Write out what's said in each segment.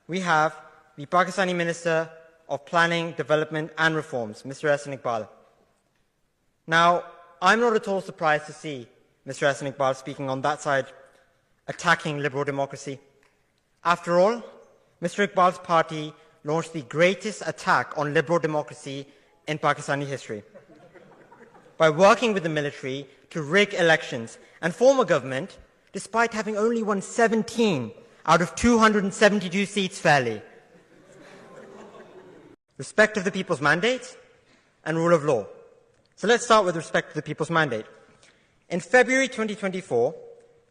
we have the Pakistani Minister of Planning, Development and Reforms, Mr. Ahsan Iqbal. Now, I'm not at all surprised to see Mr. Ahsan Iqbal speaking on that side, attacking liberal democracy. After all, Mr. Iqbal's party launched the greatest attack on liberal democracy in Pakistani history by working with the military to rig elections and form a government despite having only won 17 out of 272 seats fairly. Respect of the people's mandate and rule of law. So let's start with respect to the people's mandate. In February 2024,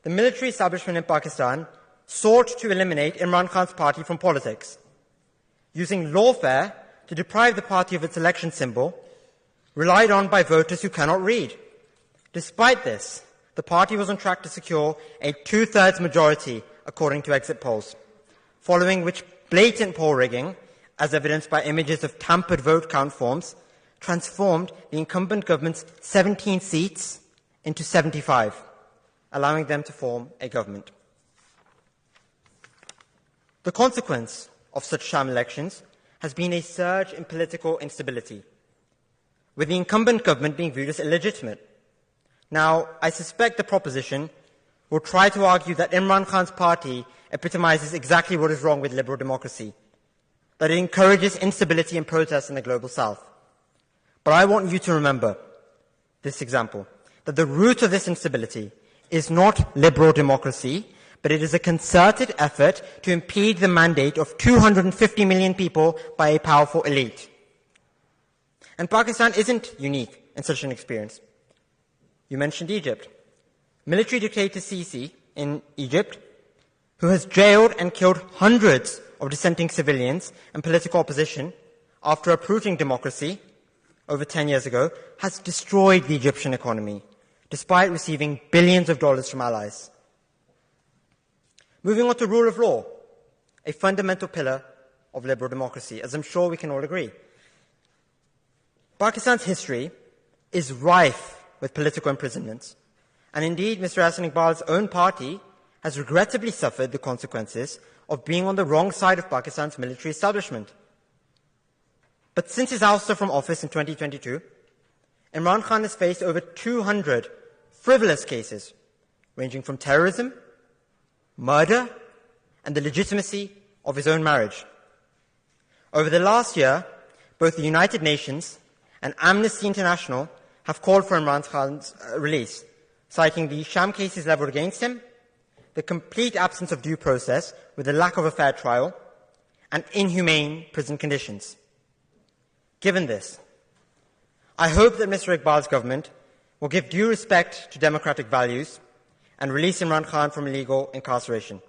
the military establishment in Pakistan sought to eliminate Imran Khan's party from politics, using lawfare to deprive the party of its election symbol, relied on by voters who cannot read. Despite this, the party was on track to secure a 2/3 majority, according to exit polls, following which blatant poll rigging, as evidenced by images of tampered vote count forms, transformed the incumbent government's 17 seats into 75, allowing them to form a government. The consequence of such sham elections has been a surge in political instability, with the incumbent government being viewed as illegitimate. Now, I suspect the proposition will try to argue that Imran Khan's party epitomizes exactly what is wrong with liberal democracy, that it encourages instability and protest in the global south. But I want you to remember this example, that the root of this instability is not liberal democracy, but it is a concerted effort to impede the mandate of 250 million people by a powerful elite. And Pakistan isn't unique in such an experience. You mentioned Egypt. Military dictator Sisi in Egypt, who has jailed and killed hundreds of dissenting civilians and political opposition after uprooting democracy over 10 years ago, has destroyed the Egyptian economy, despite receiving billions of dollars from allies. Moving on to rule of law, a fundamental pillar of liberal democracy, as I'm sure we can all agree. Pakistan's history is rife with political imprisonments, and indeed Mr. Ahsan Iqbal's own party has regrettably suffered the consequences of being on the wrong side of Pakistan's military establishment. But since his ouster from office in 2022, Imran Khan has faced over 200 frivolous cases, ranging from terrorism, murder, and the legitimacy of his own marriage. Over the last year, both the United Nations and Amnesty International have called for Imran Khan's release, citing the sham cases leveled against him, the complete absence of due process with the lack of a fair trial, and inhumane prison conditions. Given this, I hope that Mr. Iqbal's government will give due respect to democratic values and release Imran Khan from illegal incarceration.